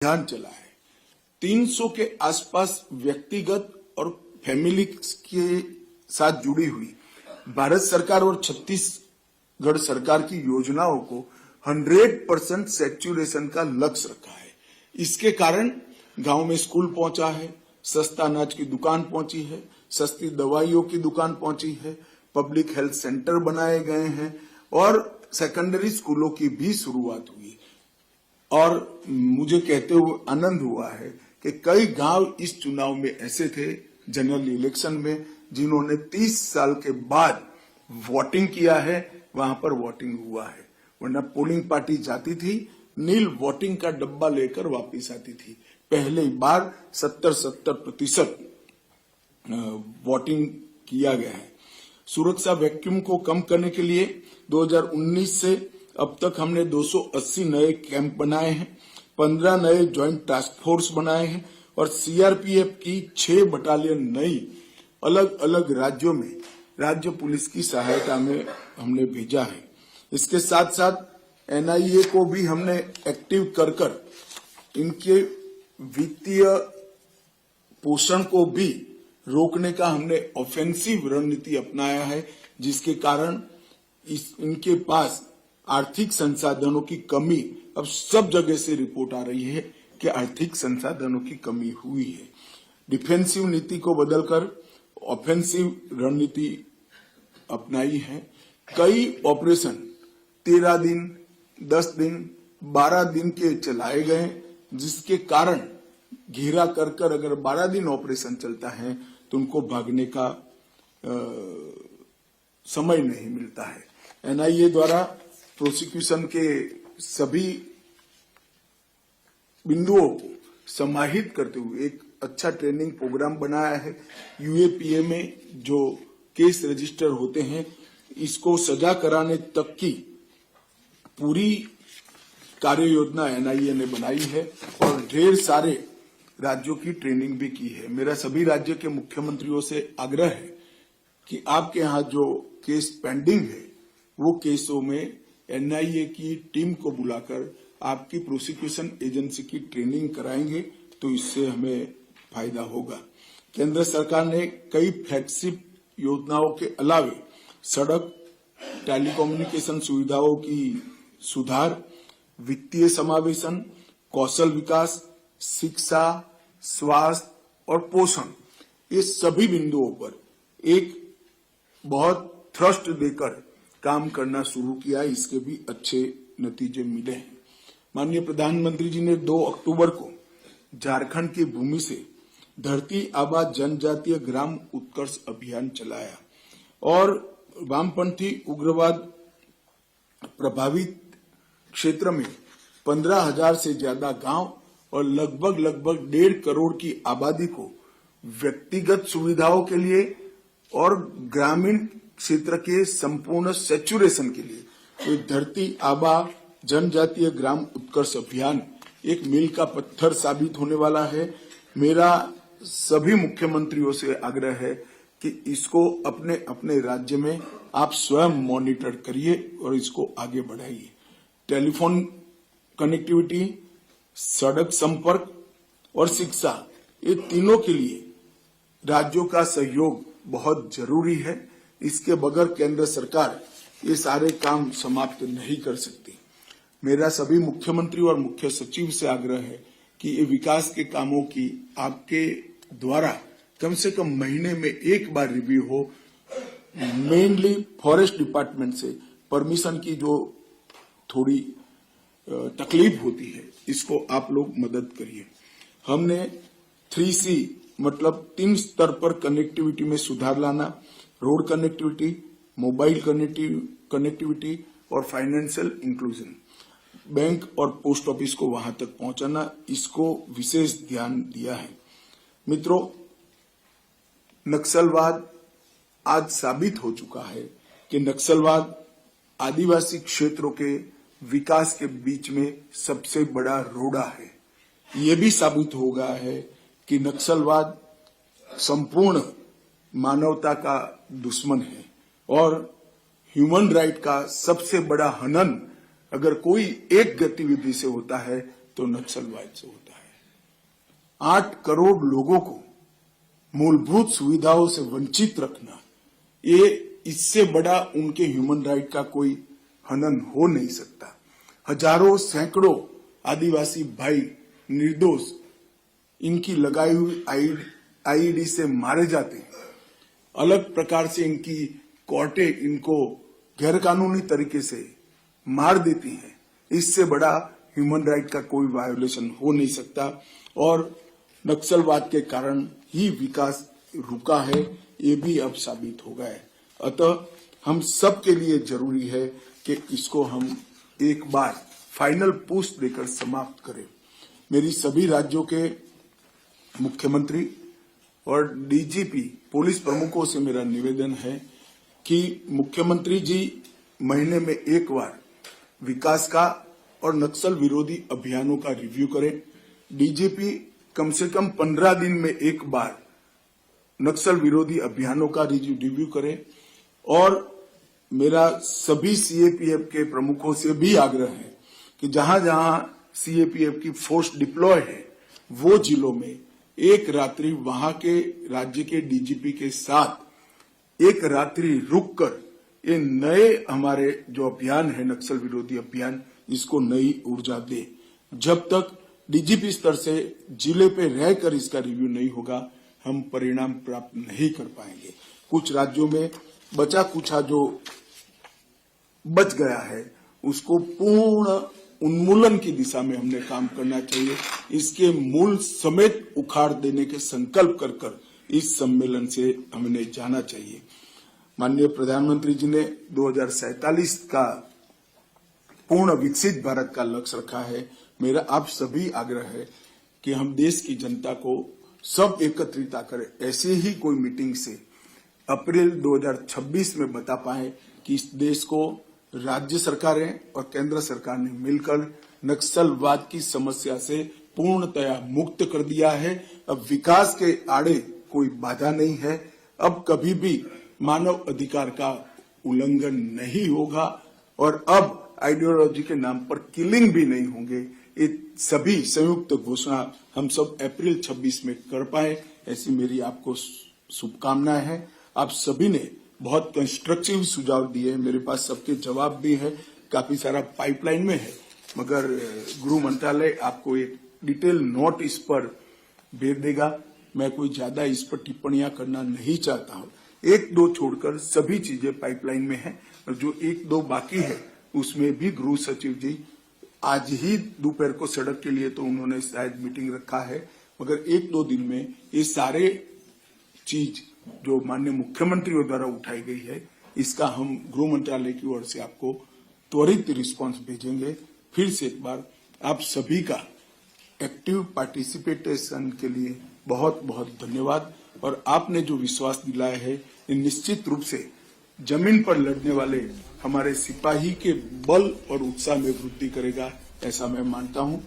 अभियान चला है। 300 के आसपास व्यक्तिगत और फैमिली के साथ जुड़ी हुई भारत सरकार और छत्तीसगढ़ सरकार की योजनाओं को 100% सैचुरेशन का लक्ष्य रखा है। इसके कारण गांव में स्कूल पहुंचा है, सस्ता अनाज की दुकान पहुंची है, सस्ती दवाइयों की दुकान पहुंची है, पब्लिक हेल्थ सेंटर बनाए गए हैं और सेकेंडरी स्कूलों की भी शुरुआत हुई। और मुझे कहते हुए आनंद हुआ है कि कई गांव इस चुनाव में ऐसे थे जनरल इलेक्शन में जिन्होंने 30 साल के बाद वोटिंग किया है, वहां पर वोटिंग हुआ है। वरना पोलिंग पार्टी जाती थी, नील वोटिंग का डब्बा लेकर वापस आती थी। पहली बार 70% वोटिंग किया गया है। सुरक्षा वैक्यूम को कम करने के लिए 2019 से अब तक हमने 280 नए कैंप बनाए हैं, 15 नए ज्वाइंट टास्क फोर्स बनाए हैं और सीआरपीएफ की 6 बटालियन नई अलग अलग राज्यों में राज्य पुलिस की सहायता में हमने भेजा है। इसके साथ साथ एनआईए को भी हमने एक्टिव कर इनके वित्तीय पोषण को भी रोकने का हमने ऑफेंसिव रणनीति अपनाया है, जिसके कारण इनके पास आर्थिक संसाधनों की कमी अब सब जगह से रिपोर्ट आ रही है कि आर्थिक संसाधनों की कमी हुई है। डिफेंसिव नीति को बदलकर ऑफेंसिव रणनीति अपनाई है। कई ऑपरेशन 13 दिन, 10 दिन, 12 दिन के चलाए गए, जिसके कारण घेरा कर अगर 12 दिन ऑपरेशन चलता है तो उनको भागने का समय नहीं मिलता है। एनआईए द्वारा प्रोसिक्यूशन के सभी बिंदुओं को समाहित करते हुए एक अच्छा ट्रेनिंग प्रोग्राम बनाया है। यूएपीए में जो केस रजिस्टर होते हैं, इसको सजा कराने तक की पूरी कार्य योजना एनआईए ने बनाई है और ढेर सारे राज्यों की ट्रेनिंग भी की है। मेरा सभी राज्य के मुख्यमंत्रियों से आग्रह है कि आपके यहाँ जो केस पेंडिंग है, वो केसों में एनआईए की टीम को बुलाकर आपकी प्रोसिक्यूशन एजेंसी की ट्रेनिंग कराएंगे तो इससे हमें फायदा होगा। केंद्र सरकार ने कई फ्लैगशिप योजनाओं के अलावे सड़क, टेलीकम्युनिकेशन सुविधाओं की सुधार, वित्तीय समावेशन, कौशल विकास, शिक्षा, स्वास्थ्य और पोषण, ये सभी बिंदुओं पर एक बहुत थ्रस्ट देकर काम करना शुरू किया। इसके भी अच्छे नतीजे मिले हैं। माननीय प्रधानमंत्री जी ने 2 अक्टूबर को झारखंड की भूमि से धरती आबा जनजातीय ग्राम उत्कर्ष अभियान चलाया और वामपंथी उग्रवाद प्रभावित क्षेत्र में 15,000 से ज्यादा गांव और लगभग 1.5 करोड़ की आबादी को व्यक्तिगत सुविधाओं के लिए और ग्रामीण क्षेत्र के संपूर्ण सैचुरेशन के लिए तो धरती आबा जनजातीय ग्राम उत्कर्ष अभियान एक मील का पत्थर साबित होने वाला है। मेरा सभी मुख्यमंत्रियों से आग्रह है कि इसको अपने अपने राज्य में आप स्वयं मॉनिटर करिए और इसको आगे बढ़ाइए। टेलीफोन कनेक्टिविटी, सड़क संपर्क और शिक्षा, ये तीनों के लिए राज्यों का सहयोग बहुत जरूरी है। इसके बगैर केंद्र सरकार ये सारे काम समाप्त नहीं कर सकती। मेरा सभी मुख्यमंत्री और मुख्य सचिव से आग्रह है कि ये विकास के कामों की आपके द्वारा कम से कम महीने में एक बार रिव्यू हो। मेनली फॉरेस्ट डिपार्टमेंट से परमिशन की जो थोड़ी तकलीफ होती है, इसको आप लोग मदद करिए। हमने 3C मतलब 3 स्तर पर कनेक्टिविटी में सुधार लाना, रोड कनेक्टिविटी, मोबाइल कनेक्टिविटी और फाइनेंशियल इंक्लूजन, बैंक और पोस्ट ऑफिस को वहां तक पहुंचाना, इसको विशेष ध्यान दिया है। मित्रों, नक्सलवाद आज साबित हो चुका है कि नक्सलवाद आदिवासी क्षेत्रों के विकास के बीच में सबसे बड़ा रोड़ा है। ये भी साबित हो गया है कि नक्सलवाद संपूर्ण मानवता का दुश्मन है और ह्यूमन राइट का सबसे बड़ा हनन अगर कोई एक गतिविधि से होता है तो नक्सलवाद से होता है। 8 करोड़ लोगों को मूलभूत सुविधाओं से वंचित रखना, ये इससे बड़ा उनके ह्यूमन राइट का कोई हनन हो नहीं सकता। हजारों सैकड़ों आदिवासी भाई निर्दोष इनकी लगाई हुई आईईडी से मारे जाते हैं। अलग प्रकार से इनकी कोर्टें इनको गैरकानूनी तरीके से मार देती हैं। इससे बड़ा ह्यूमन राइट का कोई वायोलेशन हो नहीं सकता और नक्सलवाद के कारण ही विकास रुका है, ये भी अब साबित हो गया है। अतः हम सब के लिए जरूरी है कि इसको हम एक बार फाइनल पुश देकर समाप्त करें। मेरी सभी राज्यों के मुख्यमंत्री और डीजीपी पुलिस प्रमुखों से मेरा निवेदन है कि मुख्यमंत्री जी महीने में एक बार विकास का और नक्सल विरोधी अभियानों का रिव्यू करें। डीजीपी कम से कम 15 दिन में एक बार नक्सल विरोधी अभियानों का रिव्यू करें। और मेरा सभी सीएपीएफ के प्रमुखों से भी आग्रह है कि जहां जहां सीएपीएफ की फोर्स डिप्लॉय है वो जिलों में एक रात्रि वहां के राज्य के डीजीपी के साथ एक रात्रि रुककर ये नए हमारे जो अभियान है नक्सल विरोधी अभियान, इसको नई ऊर्जा दे। जब तक डीजीपी स्तर से जिले पे रहकर इसका रिव्यू नहीं होगा, हम परिणाम प्राप्त नहीं कर पाएंगे। कुछ राज्यों में बचा कुछा जो बच गया है उसको पूर्ण उन्मूलन की दिशा में हमने काम करना चाहिए। इसके मूल समेत उखाड़ देने के संकल्प कर इस सम्मेलन से हमने जाना चाहिए। माननीय प्रधानमंत्री जी ने 2047 का पूर्ण विकसित भारत का लक्ष्य रखा है। मेरा आप सभी आग्रह है कि हम देश की जनता को सब एकत्रित करें। ऐसे ही कोई मीटिंग से अप्रैल 2026 में बता पाए कि इस देश को राज्य सरकारें और केंद्र सरकार ने मिलकर नक्सलवाद की समस्या से पूर्णतया मुक्त कर दिया है। अब विकास के आड़े कोई बाधा नहीं है। अब कभी भी मानव अधिकार का उल्लंघन नहीं होगा और अब आइडियोलॉजी के नाम पर किलिंग भी नहीं होंगे। ये सभी संयुक्त घोषणा हम सब अप्रैल 26 में कर पाए, ऐसी मेरी आपको शुभकामनाएं हैं। आप सभी ने बहुत कंस्ट्रक्टिव सुझाव दिए, मेरे पास सबके जवाब भी है। काफी सारा पाइपलाइन में है, मगर गृह मंत्रालय आपको एक डिटेल नोट इस पर भेज देगा। मैं कोई ज्यादा इस पर टिप्पणियां करना नहीं चाहता हूं। 1-2 छोड़कर सभी चीजें पाइपलाइन में है और जो 1-2 बाकी है उसमें भी गृह सचिव जी आज ही दोपहर को सड़क के लिए तो उन्होंने शायद मीटिंग रखा है, मगर 1-2 दिन में ये सारे चीज जो माननीय मुख्यमंत्रियों द्वारा उठाई गई है इसका हम गृह मंत्रालय की ओर से आपको त्वरित रिस्पांस भेजेंगे। फिर से एक बार आप सभी का एक्टिव पार्टिसिपेशन के लिए बहुत बहुत धन्यवाद। और आपने जो विश्वास दिलाया है ये निश्चित रूप से जमीन पर लड़ने वाले हमारे सिपाही के बल और उत्साह में वृद्धि करेगा, ऐसा मैं मानता हूं।